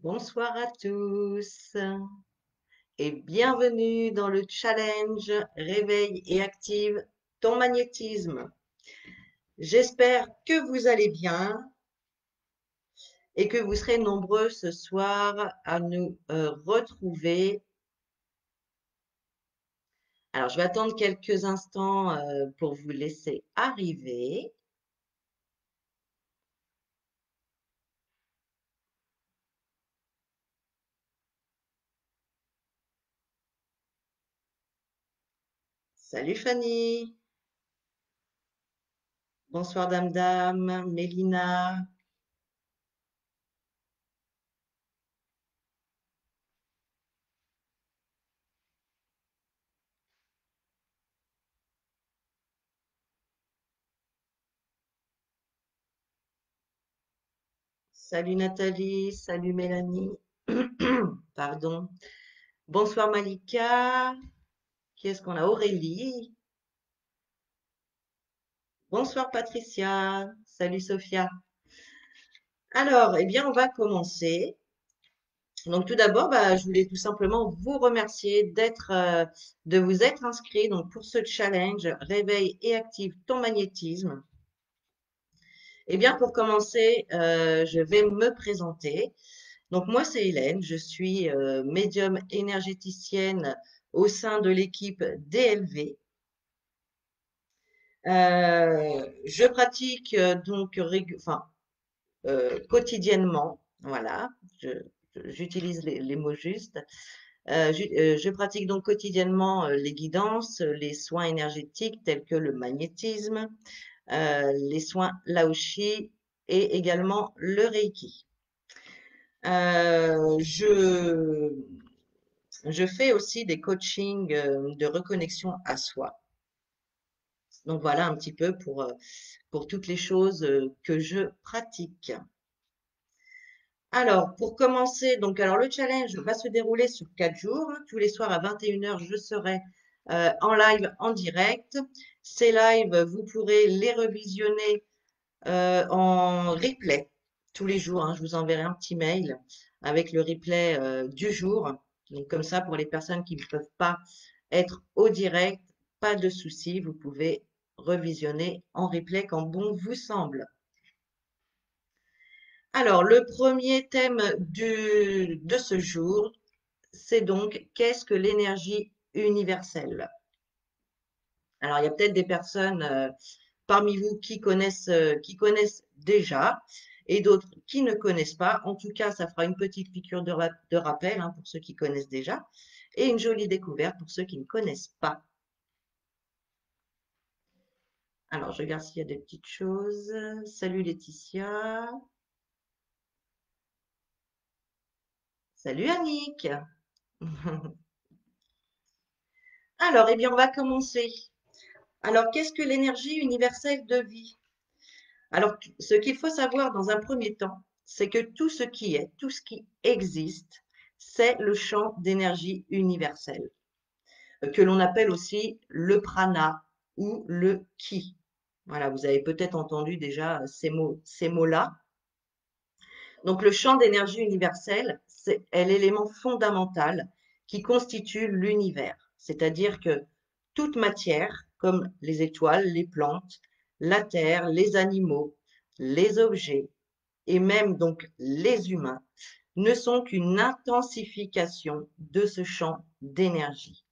Bonsoir à tous et bienvenue dans le challenge Réveille et active ton magnétisme. J'espère que vous allez bien et que vous serez nombreux ce soir à nous retrouver. Alors, je vais attendre quelques instants pour vous laisser arriver. Salut Fanny, bonsoir Dame Dame, Mélina, salut Nathalie, salut Mélanie, pardon. Bonsoir Malika, qui est-ce qu'on a? Aurélie. Bonsoir Patricia. Salut Sophia. Alors, eh bien, on va commencer. Donc, tout d'abord, je voulais tout simplement vous remercier de vous être inscrit donc pour ce challenge Réveille et active ton magnétisme. Eh bien, pour commencer, je vais me présenter. Donc, moi, c'est Hélène. Je suis médium énergéticienne au sein de l'équipe DLV. Je pratique quotidiennement, voilà, j'utilise les mots justes. Je pratique donc quotidiennement les guidances, les soins énergétiques tels que le magnétisme, les soins Laoshi et également le Reiki. Euh, je, je fais aussi des coachings de reconnexion à soi. Donc voilà un petit peu pour toutes les choses que je pratique. Alors, pour commencer, alors le challenge va se dérouler sur 4 jours. Tous les soirs à 21 heures, je serai en live, en direct. Ces lives, vous pourrez les revisionner en replay tous les jours, hein. Je vous enverrai un petit mail avec le replay du jour. Donc comme ça, pour les personnes qui ne peuvent pas être au direct, pas de souci, vous pouvez revisionner en replay quand bon vous semble. Alors, le premier thème de ce jour, c'est donc qu'est-ce que l'énergie universelle? Alors, il y a peut-être des personnes parmi vous qui connaissent déjà et d'autres qui ne connaissent pas. En tout cas, ça fera une petite piqûre de rappel hein, pour ceux qui connaissent déjà et une jolie découverte pour ceux qui ne connaissent pas. Alors, je regarde s'il y a des petites choses. Salut Laetitia. Salut Annick. Alors, eh bien, on va commencer. Alors, qu'est-ce que l'énergie universelle de vie? Alors, ce qu'il faut savoir dans un premier temps, c'est que tout ce qui est, tout ce qui existe, c'est le champ d'énergie universelle, que l'on appelle aussi le prana ou le ki. Voilà, vous avez peut-être entendu déjà ces mots-là. Donc, le champ d'énergie universelle, est l'élément fondamental qui constitue l'univers. C'est-à-dire que toute matière, comme les étoiles, les plantes, la terre, les animaux, les objets et même donc les humains, ne sont qu'une intensification de ce champ d'énergie.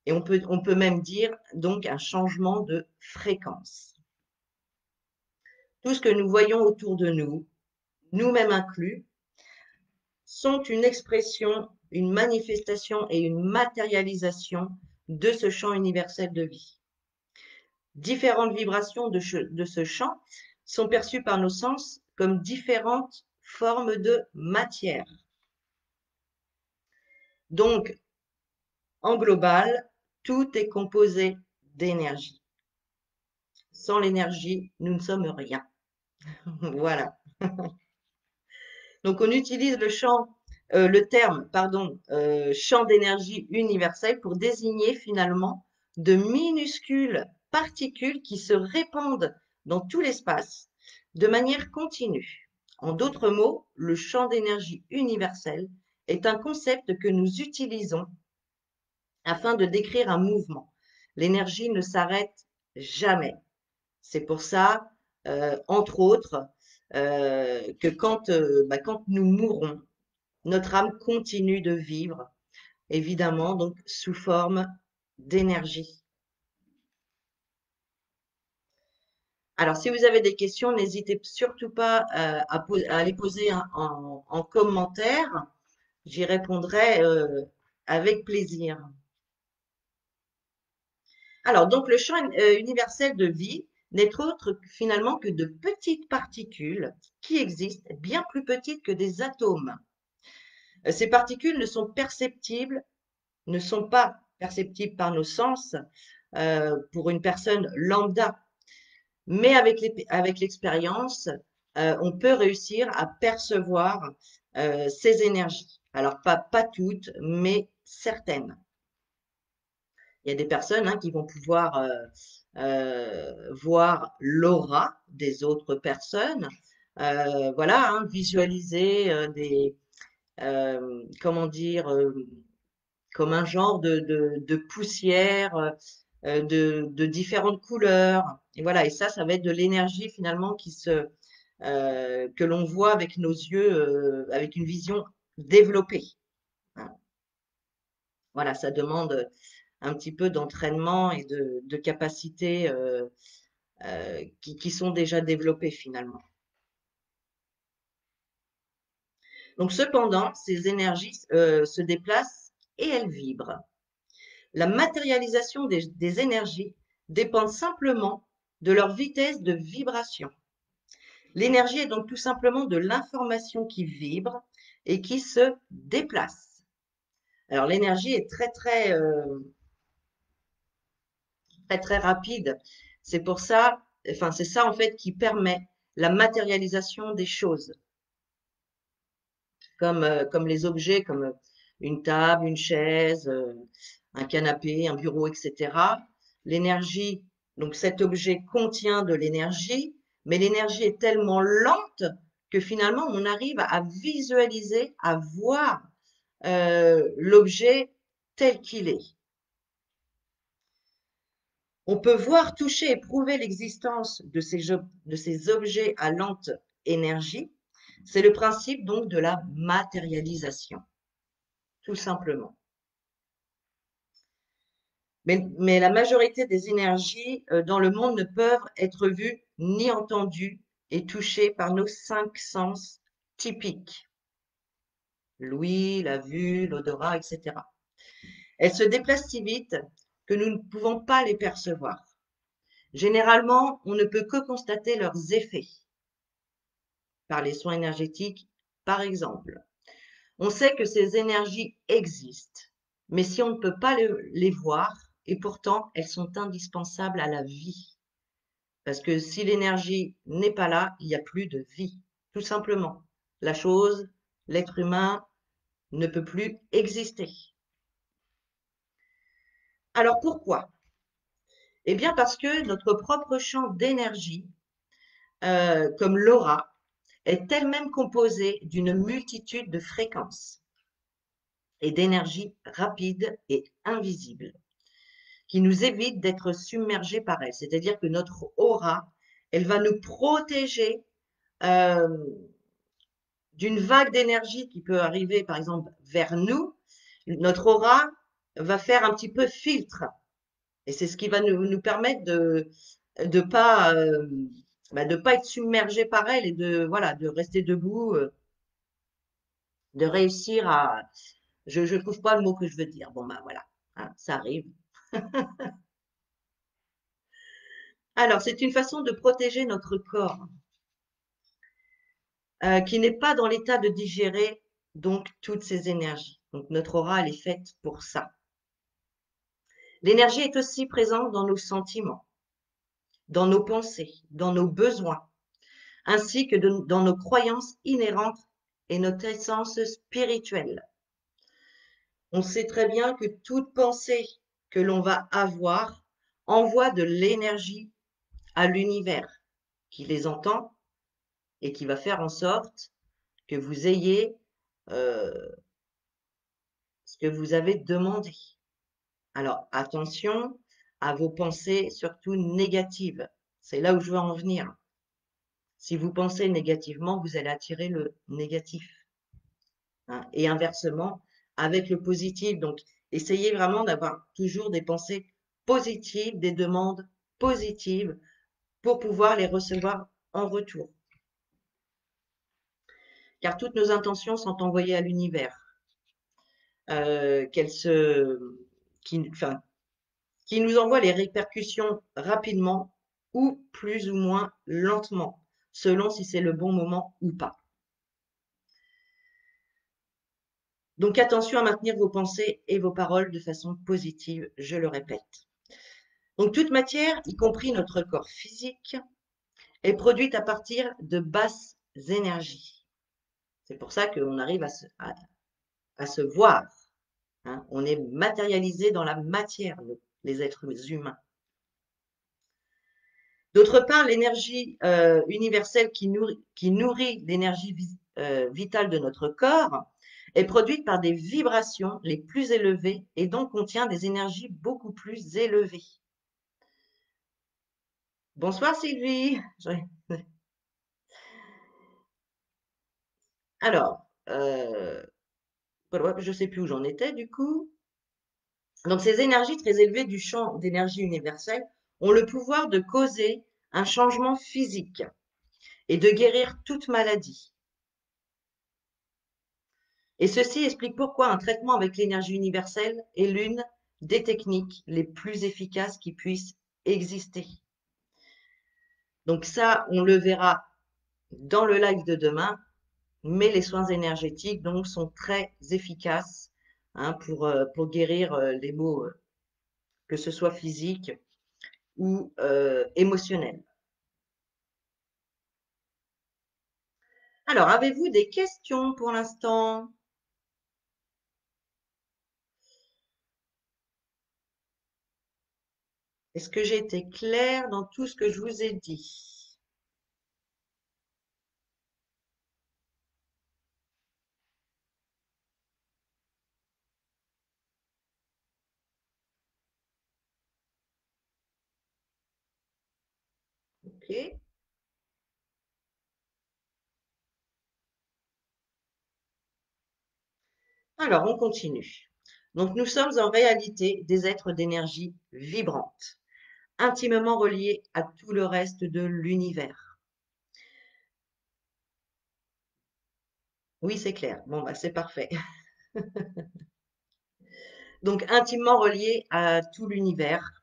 Et on peut même dire donc un changement de fréquence. Tout ce que nous voyons autour de nous, nous-mêmes inclus, sont une expression, une manifestation et une matérialisation de ce champ universel de vie. Différentes vibrations de ce champ sont perçues par nos sens comme différentes formes de matière. Donc, en global, tout est composé d'énergie. Sans l'énergie, nous ne sommes rien. Voilà. Donc, on utilise le terme, pardon, champ d'énergie universel pour désigner finalement de minuscules particules qui se répandent dans tout l'espace de manière continue, En d'autres mots, le champ d'énergie universel est un concept que nous utilisons afin de décrire un mouvement. L'énergie ne s'arrête jamais. C'est pour ça, entre autres, que quand nous mourrons, notre âme continue de vivre, évidemment, donc sous forme d'énergie. Alors, si vous avez des questions, n'hésitez surtout pas à les poser en commentaire. J'y répondrai avec plaisir. Alors, donc, le champ universel de vie n'est autre finalement que de petites particules qui existent, bien plus petites que des atomes. Ces particules ne sont pas perceptibles par nos sens pour une personne lambda, mais avec l'expérience, on peut réussir à percevoir ces énergies. Alors, pas toutes, mais certaines. Il y a des personnes qui vont pouvoir voir l'aura des autres personnes, voilà, visualiser comment dire, comme un genre de poussière de différentes couleurs. Et voilà, et ça va être de l'énergie finalement que l'on voit avec nos yeux, avec une vision développée. Voilà, ça demande un petit peu d'entraînement et de capacités qui sont déjà développées finalement. Donc cependant, ces énergies se déplacent et elles vibrent. La matérialisation des énergies dépend simplement de leur vitesse de vibration. L'énergie est donc tout simplement de l'information qui vibre et qui se déplace. Alors l'énergie est très rapide. C'est pour ça, enfin c'est ça en fait qui permet la matérialisation des choses, comme les objets, comme une table, une chaise, un canapé, un bureau, etc. L'énergie, donc cet objet contient de l'énergie, mais l'énergie est tellement lente que finalement on arrive à visualiser, à voir l'objet tel qu'il est. On peut voir, toucher et prouver l'existence de ces objets à lente énergie. C'est le principe donc de la matérialisation, tout simplement. Mais la majorité des énergies dans le monde ne peuvent être vues ni entendues et touchées par nos 5 sens typiques. L'ouïe, la vue, l'odorat, etc. Elles se déplacent si vite que nous ne pouvons pas les percevoir. Généralement, on ne peut que constater leurs effets par les soins énergétiques, par exemple. On sait que ces énergies existent, mais si on ne peut pas les voir, et pourtant elles sont indispensables à la vie. Parce que si l'énergie n'est pas là, il n'y a plus de vie, tout simplement. La chose, l'être humain, ne peut plus exister. Alors pourquoi? Eh bien parce que notre propre champ d'énergie, comme l'aura, est elle-même composée d'une multitude de fréquences et d'énergie rapide et invisible, qui nous évite d'être submergés par elle. C'est-à-dire que notre aura, elle va nous protéger euh, d'une vague d'énergie qui peut arriver, par exemple, vers nous. Notre aura va faire un petit peu filtre. Et c'est ce qui va nous permettre de pas, de pas être submergé par elle et de rester debout, de réussir à, je trouve pas le mot que je veux dire. Bon, ben voilà, hein, ça arrive. Alors, c'est une façon de protéger notre corps, qui n'est pas dans l'état de digérer donc toutes ces énergies. Donc, notre aura, elle est faite pour ça. L'énergie est aussi présente dans nos sentiments, dans nos pensées, dans nos besoins, ainsi que dans nos croyances inhérentes et notre essence spirituelle. On sait très bien que toute pensée que l'on va avoir envoie de l'énergie à l'univers qui les entend et qui va faire en sorte que vous ayez ce que vous avez demandé. Alors, attention à vos pensées, surtout négatives. C'est là où je veux en venir. Si vous pensez négativement, vous allez attirer le négatif, hein. Et inversement, avec le positif. Donc, essayez vraiment d'avoir toujours des pensées positives, des demandes positives pour pouvoir les recevoir en retour. Car toutes nos intentions sont envoyées à l'univers. Qu'elles se, enfin, qui nous envoie les répercussions rapidement ou plus ou moins lentement, selon si c'est le bon moment ou pas. Donc attention à maintenir vos pensées et vos paroles de façon positive, je le répète. Donc toute matière, y compris notre corps physique, est produite à partir de basses énergies. C'est pour ça qu'on arrive à se voir, hein. On est matérialisé dans la matière, les êtres humains. D'autre part, l'énergie universelle qui nourrit l'énergie vitale de notre corps est produite par des vibrations les plus élevées et donc contient des énergies beaucoup plus élevées. Bonsoir Sylvie. Alors, je ne sais plus où j'en étais du coup. Donc ces énergies très élevées du champ d'énergie universelle ont le pouvoir de causer un changement physique et de guérir toute maladie. Et ceci explique pourquoi un traitement avec l'énergie universelle est l'une des techniques les plus efficaces qui puissent exister. Donc ça, on le verra dans le live de demain, mais les soins énergétiques donc sont très efficaces, hein, pour guérir les maux, que ce soit physiques ou émotionnels. Alors, avez-vous des questions pour l'instant? Est-ce que j'ai été claire dans tout ce que je vous ai dit? Ok. Alors, on continue. Donc, nous sommes en réalité des êtres d'énergie vibrante, intimement reliés à tout le reste de l'univers. Oui, c'est clair. Bon, bah, c'est parfait. Donc, intimement reliés à tout l'univers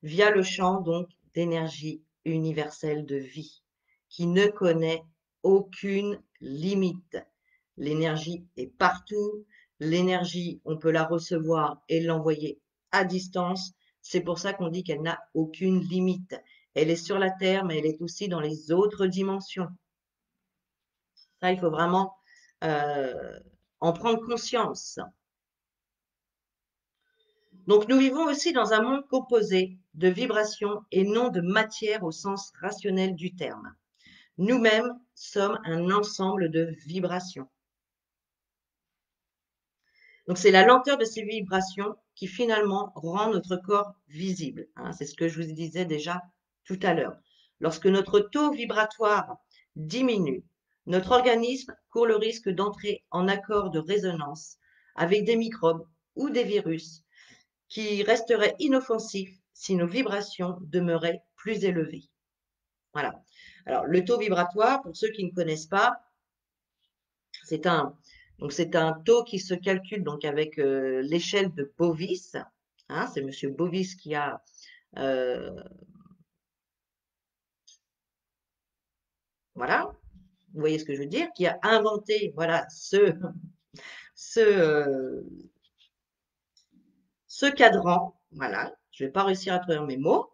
via le champ donc d'énergie universelle de vie qui ne connaît aucune limite. L'énergie est partout. L'énergie, on peut la recevoir et l'envoyer à distance. C'est pour ça qu'on dit qu'elle n'a aucune limite. Elle est sur la Terre, mais elle est aussi dans les autres dimensions. Ça, il faut vraiment en prendre conscience. Donc, nous vivons aussi dans un monde composé de vibrations et non de matière au sens rationnel du terme. Nous-mêmes sommes un ensemble de vibrations. Donc, c'est la lenteur de ces vibrations qui finalement rend notre corps visible, hein. C'est ce que je vous disais déjà tout à l'heure. Lorsque notre taux vibratoire diminue, notre organisme court le risque d'entrer en accord de résonance avec des microbes ou des virus qui resteraient inoffensifs si nos vibrations demeuraient plus élevées. Voilà. Alors, le taux vibratoire, pour ceux qui ne connaissent pas, c'est un taux qui se calcule donc avec l'échelle de Bovis. Hein, c'est Monsieur Bovis qui a voilà, vous voyez ce que je veux dire, qui a inventé voilà ce ce cadran. Voilà, je vais pas réussir à trouver mes mots.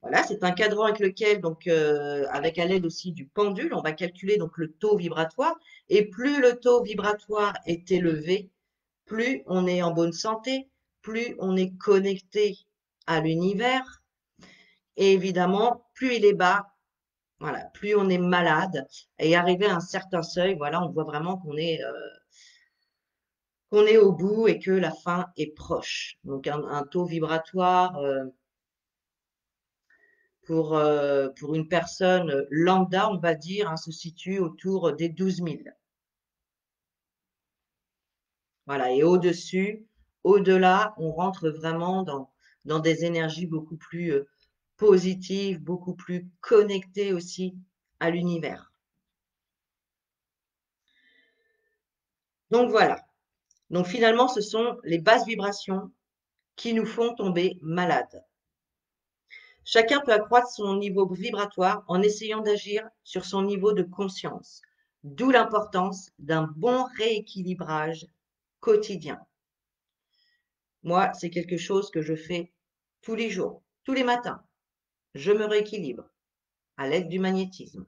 Voilà, c'est un cadran avec lequel, donc, avec à l'aide aussi du pendule, on va calculer donc le taux vibratoire. Et plus le taux vibratoire est élevé, plus on est en bonne santé, plus on est connecté à l'univers. Et évidemment, plus il est bas, Voilà, plus on est malade et arrivé à un certain seuil, voilà, on voit vraiment qu'on est au bout et que la fin est proche. Donc un taux vibratoire pour une personne lambda, on va dire, hein, se situe autour des 12 000. Voilà, et au-dessus, au-delà, on rentre vraiment dans des énergies beaucoup plus positives, beaucoup plus connectées aussi à l'univers. Donc voilà. Donc finalement, ce sont les basses vibrations qui nous font tomber malades. Chacun peut accroître son niveau vibratoire en essayant d'agir sur son niveau de conscience, d'où l'importance d'un bon rééquilibrage quotidien. Moi, c'est quelque chose que je fais tous les jours, tous les matins. Je me rééquilibre à l'aide du magnétisme.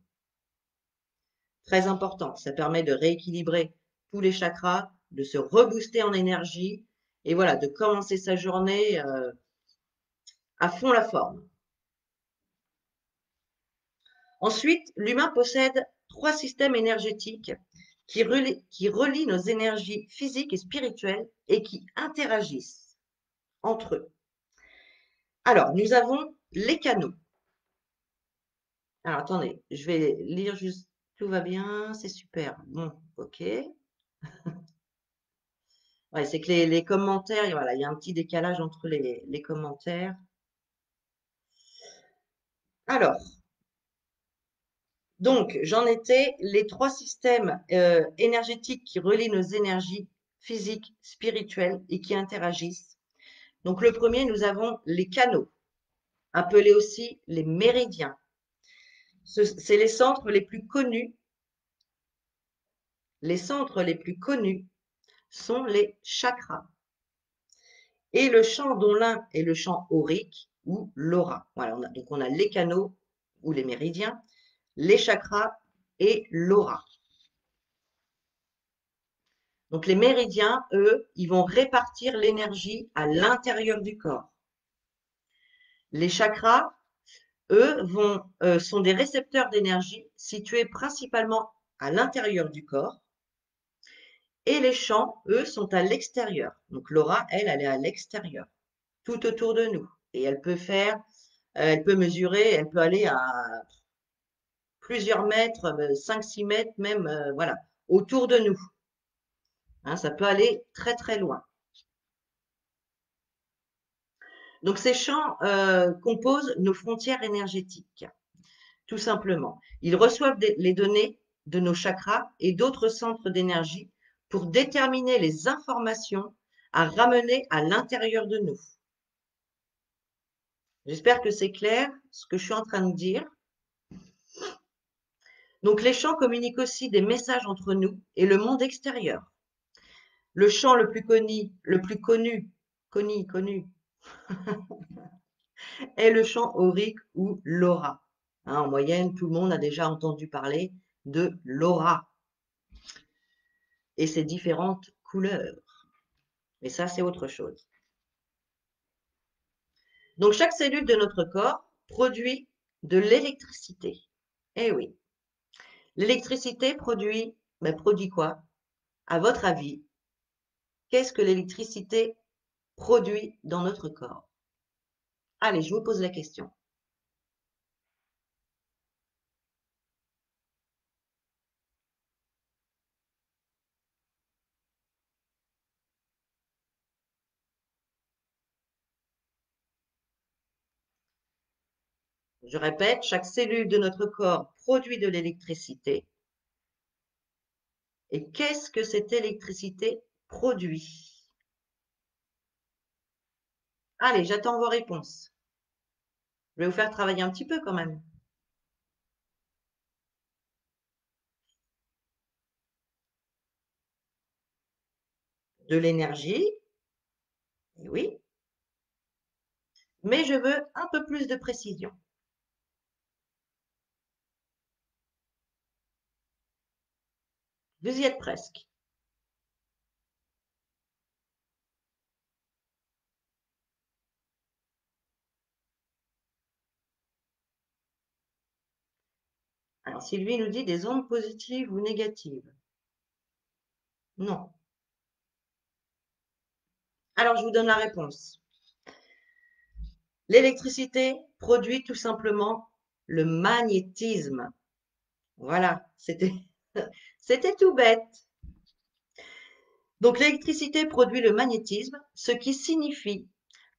Très important, ça permet de rééquilibrer tous les chakras, de se rebooster en énergie et voilà, de commencer sa journée à fond la forme. Ensuite, l'humain possède 3 systèmes énergétiques qui relient nos énergies physiques et spirituelles et qui interagissent entre eux. Alors, nous avons les canaux. Alors, attendez, je vais lire juste. Tout va bien, c'est super. Bon, ok. Ouais, c'est que les commentaires, voilà, il y a un petit décalage entre les commentaires. Alors, donc, j'en étais les 3 systèmes énergétiques qui relient nos énergies physiques, spirituelles et qui interagissent. Donc, le premier, nous avons les canaux, appelés aussi les méridiens. C'est les centres les plus connus. Les centres les plus connus sont les chakras. Et le champ dont l'un est le champ aurique ou l'aura. Voilà, donc on a les canaux ou les méridiens, les chakras et l'aura. Donc les méridiens, eux, ils vont répartir l'énergie à l'intérieur du corps. Les chakras, eux, sont des récepteurs d'énergie situés principalement à l'intérieur du corps. Et les champs, eux, sont à l'extérieur. Donc l'aura, elle est à l'extérieur, tout autour de nous. Et elle peut mesurer, elle peut aller à plusieurs mètres, 5-6 mètres même, voilà, autour de nous. Hein, ça peut aller très très loin. Donc ces champs composent nos frontières énergétiques, tout simplement. Ils reçoivent les données de nos chakras et d'autres centres d'énergie pour déterminer les informations à ramener à l'intérieur de nous. J'espère que c'est clair ce que je suis en train de dire. Donc les champs communiquent aussi des messages entre nous et le monde extérieur. Le champ le plus connu est le champ aurique ou l'aura. Hein, en moyenne, tout le monde a déjà entendu parler de l'aura et ses différentes couleurs. Mais ça, c'est autre chose. Donc chaque cellule de notre corps produit de l'électricité. Eh oui. L'électricité produit quoi? À votre avis, qu'est-ce que l'électricité produit dans notre corps? Allez, je vous pose la question. Je répète, chaque cellule de notre corps produit de l'électricité. Et qu'est-ce que cette électricité produit? Allez, j'attends vos réponses. Je vais vous faire travailler un petit peu quand même. De l'énergie, eh oui, mais je veux un peu plus de précision. Vous y êtes presque. Alors, Sylvie nous dit des ondes positives ou négatives. Non. Alors, je vous donne la réponse. L'électricité produit tout simplement le magnétisme. Voilà, c'était tout bête. Donc, l'électricité produit le magnétisme, ce qui signifie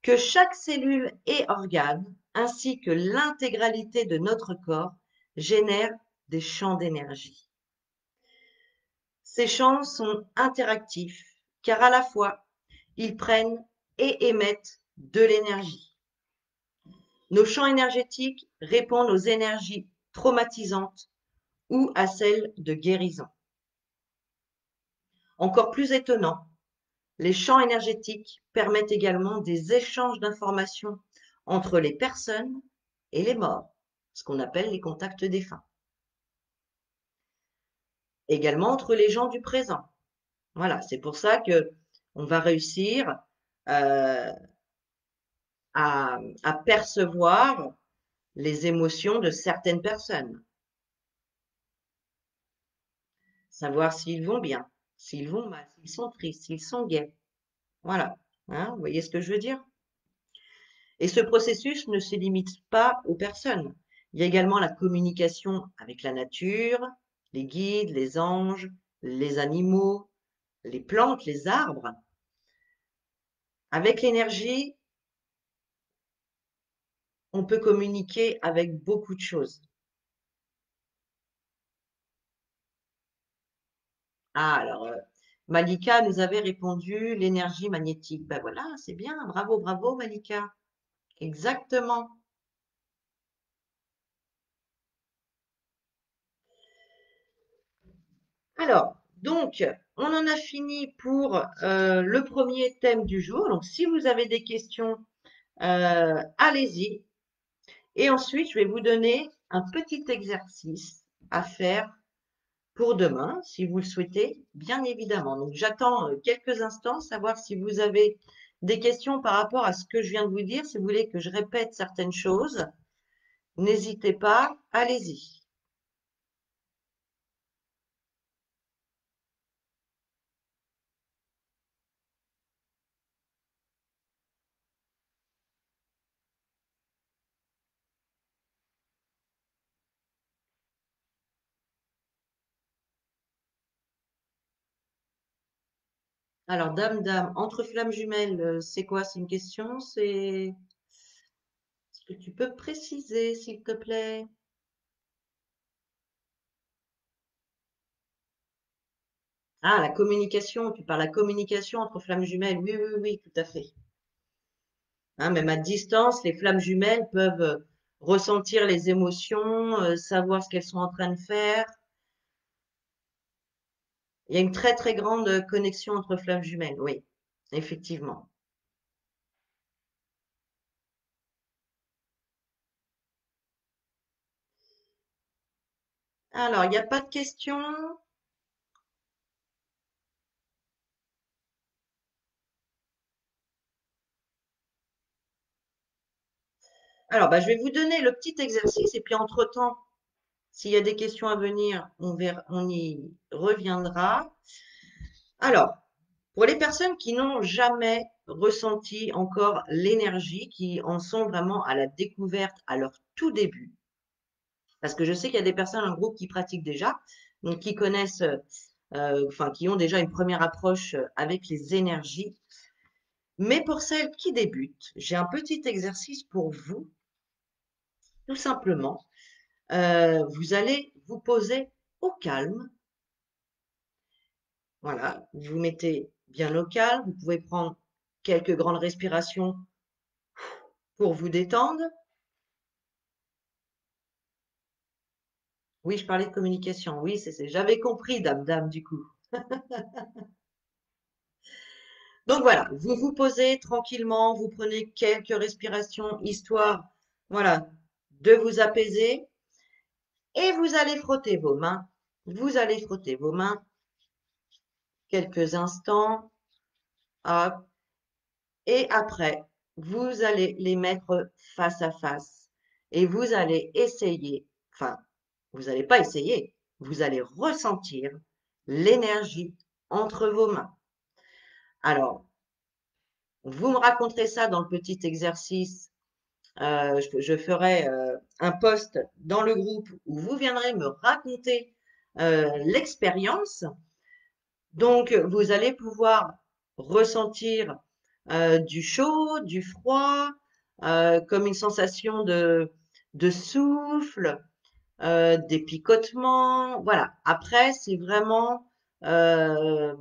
que chaque cellule et organe, ainsi que l'intégralité de notre corps, génère des champs d'énergie. Ces champs sont interactifs, car à la fois, ils prennent et émettent de l'énergie. Nos champs énergétiques répondent aux énergies traumatisantes ou à celles de guérison. Encore plus étonnant, les champs énergétiques permettent également des échanges d'informations entre les personnes et les morts, ce qu'on appelle les contacts défunts. Également entre les gens du présent. Voilà, c'est pour ça que on va réussir euh, à percevoir les émotions de certaines personnes, savoir s'ils vont bien, s'ils vont mal, s'ils sont tristes, s'ils sont gais. Voilà, hein, vous voyez ce que je veux dire? Et ce processus ne se limite pas aux personnes. Il y a également la communication avec la nature, les guides, les anges, les animaux, les plantes, les arbres. Avec l'énergie, on peut communiquer avec beaucoup de choses. Ah, alors, Malika nous avait répondu l'énergie magnétique. Ben voilà, c'est bien. Bravo, bravo, Malika. Exactement. Alors, donc, on en a fini pour le premier thème du jour. Donc, si vous avez des questions, allez-y. Et ensuite, je vais vous donner un petit exercice à faire pour demain, si vous le souhaitez, bien évidemment. Donc, j'attends quelques instants, savoir si vous avez des questions par rapport à ce que je viens de vous dire. Si vous voulez que je répète certaines choses, n'hésitez pas, allez-y. Alors, dame, entre flammes jumelles, c'est quoi? C'est une question? C'est... Est-ce que tu peux préciser, s'il te plaît? Ah, la communication, tu parles de la communication entre flammes jumelles. Oui, oui, oui, tout à fait. Hein, même à distance, les flammes jumelles peuvent ressentir les émotions, savoir ce qu'elles sont en train de faire. Il y a une très, très grande connexion entre flammes jumelles, oui, effectivement. Alors, il n'y a pas de questions? Alors, bah, je vais vous donner le petit exercice et puis entre-temps, s'il y a des questions à venir, on y reviendra. Alors, pour les personnes qui n'ont jamais ressenti encore l'énergie, qui en sont vraiment à la découverte à leur tout début, parce que je sais qu'il y a des personnes, un groupe qui pratiquent déjà, donc qui connaissent, enfin, qui ont déjà une première approche avec les énergies. Mais pour celles qui débutent, j'ai un petit exercice pour vous, tout simplement. Vous allez vous poser au calme. Voilà, vous vous mettez bien au calme. Vous pouvez prendre quelques grandes respirations pour vous détendre. Oui, je parlais de communication. Oui, j'avais compris, dame, du coup. Donc voilà, vous vous posez tranquillement, vous prenez quelques respirations histoire, voilà, de vous apaiser et vous allez frotter vos mains. Vous allez frotter vos mains quelques instants. Hop. Et après, vous allez les mettre face à face et vous allez essayer, enfin, Vous n'allez pas essayer, vous allez ressentir l'énergie entre vos mains. Alors, vous me raconterez ça dans le petit exercice. Je ferai un post dans le groupe où vous viendrez me raconter l'expérience. Donc, vous allez pouvoir ressentir du chaud, du froid, comme une sensation de souffle, des picotements. Voilà. Après, c'est vraiment euh,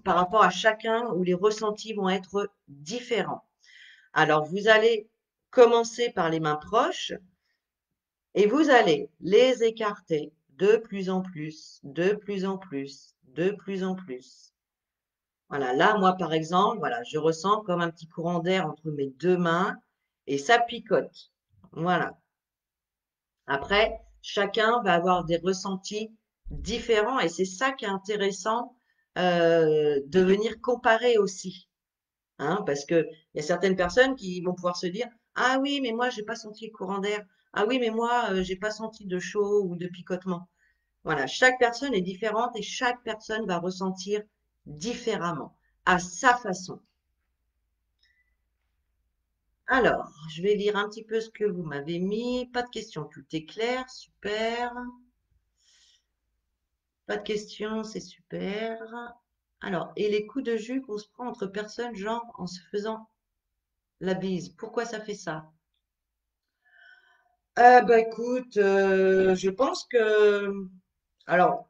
par rapport à chacun où les ressentis vont être différents. Alors, vous allez commencer par les mains proches et vous allez les écarter de plus en plus, de plus en plus, de plus en plus. Voilà, là, moi, par exemple, voilà, je ressens comme un petit courant d'air entre mes deux mains et ça picote. Voilà. Après, chacun va avoir des ressentis différents et c'est ça qui est intéressant de venir comparer aussi. Hein, parce que il y a certaines personnes qui vont pouvoir se dire, ah oui, mais moi, j'ai pas senti le courant d'air. Ah oui, mais moi, j'ai pas senti de chaud ou de picotement. Voilà, chaque personne est différente et chaque personne va ressentir différemment, à sa façon. Alors, je vais lire un petit peu ce que vous m'avez mis. Pas de questions, tout est clair, super. Pas de questions, c'est super. Alors, et les coups de jus qu'on se prend entre personnes, genre en se faisant la bise, pourquoi ça fait ça? Bah écoute, je pense que... Alors,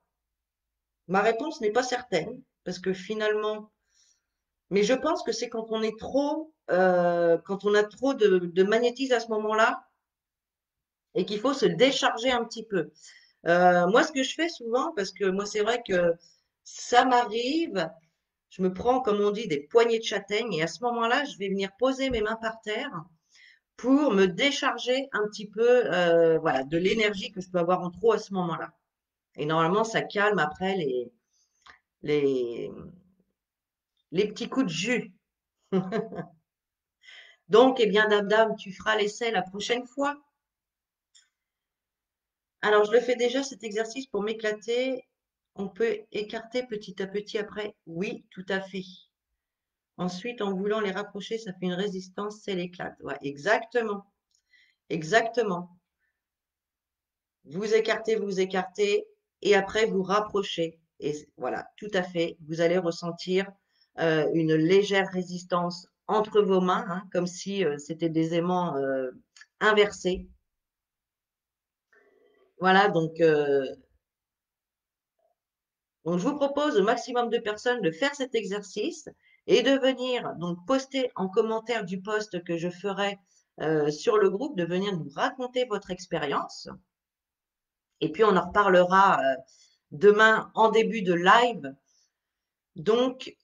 ma réponse n'est pas certaine, parce que finalement, mais je pense que c'est quand on est trop, quand on a trop de magnétisme à ce moment-là, et qu'il faut se décharger un petit peu. Moi, ce que je fais souvent, parce que moi, c'est vrai que ça m'arrive, je me prends, comme on dit, des poignées de châtaigne, et à ce moment-là, je vais venir poser mes mains par terre pour me décharger un petit peu, voilà, de l'énergie que je peux avoir en trop à ce moment-là. Et normalement, ça calme après les, les petits coups de jus. Donc, eh bien, dame, dame, tu feras l'essai la prochaine fois. Alors, je le fais déjà cet exercice pour m'éclater. On peut écarter petit à petit après. Oui, tout à fait. Ensuite, en voulant les rapprocher, ça fait une résistance, c'est l'éclate. Ouais, exactement. Exactement. Vous écartez, et après vous rapprochez. Et voilà, tout à fait. Vous allez ressentir une légère résistance entre vos mains, hein, comme si c'était des aimants inversés. Voilà, donc je vous propose au maximum de personnes de faire cet exercice et de venir donc poster en commentaire du post que je ferai sur le groupe, de venir nous raconter votre expérience. Et puis on en reparlera demain en début de live. Donc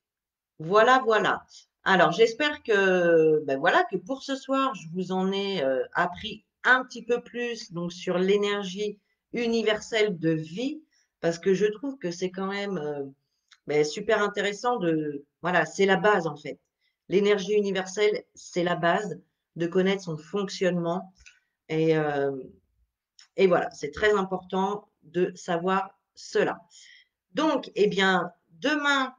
voilà, voilà. Alors j'espère que ben voilà que pour ce soir je vous en ai appris un petit peu plus donc sur l'énergie universelle de vie parce que je trouve que c'est quand même ben, super intéressant de voilà, c'est la base en fait. L'énergie universelle, c'est la base de connaître son fonctionnement et et voilà, c'est très important de savoir cela. Donc, eh bien, demain,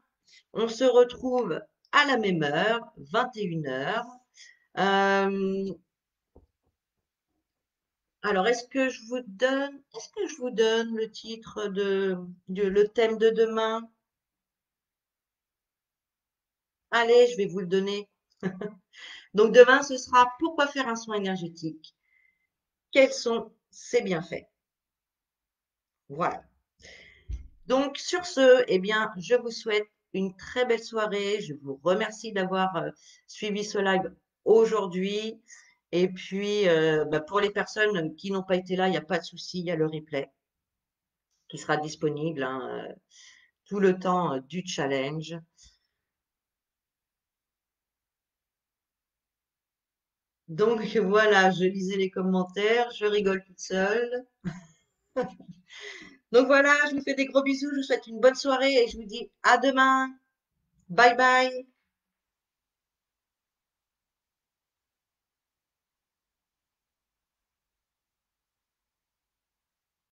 on se retrouve à la même heure, 21 h. Alors, est-ce que je vous donne le titre le thème de demain? Allez, je vais vous le donner. Donc, demain, ce sera pourquoi faire un soin énergétique? Quels sont ses bienfaits? Voilà. Donc, sur ce, eh bien, je vous souhaite une très belle soirée. Je vous remercie d'avoir suivi ce live aujourd'hui. Et puis, bah, pour les personnes qui n'ont pas été là, il n'y a pas de souci, il y a le replay qui sera disponible hein, tout le temps du challenge. Donc voilà, je lisais les commentaires, je rigole toute seule. Donc voilà, je vous fais des gros bisous, je vous souhaite une bonne soirée et je vous dis à demain. Bye bye.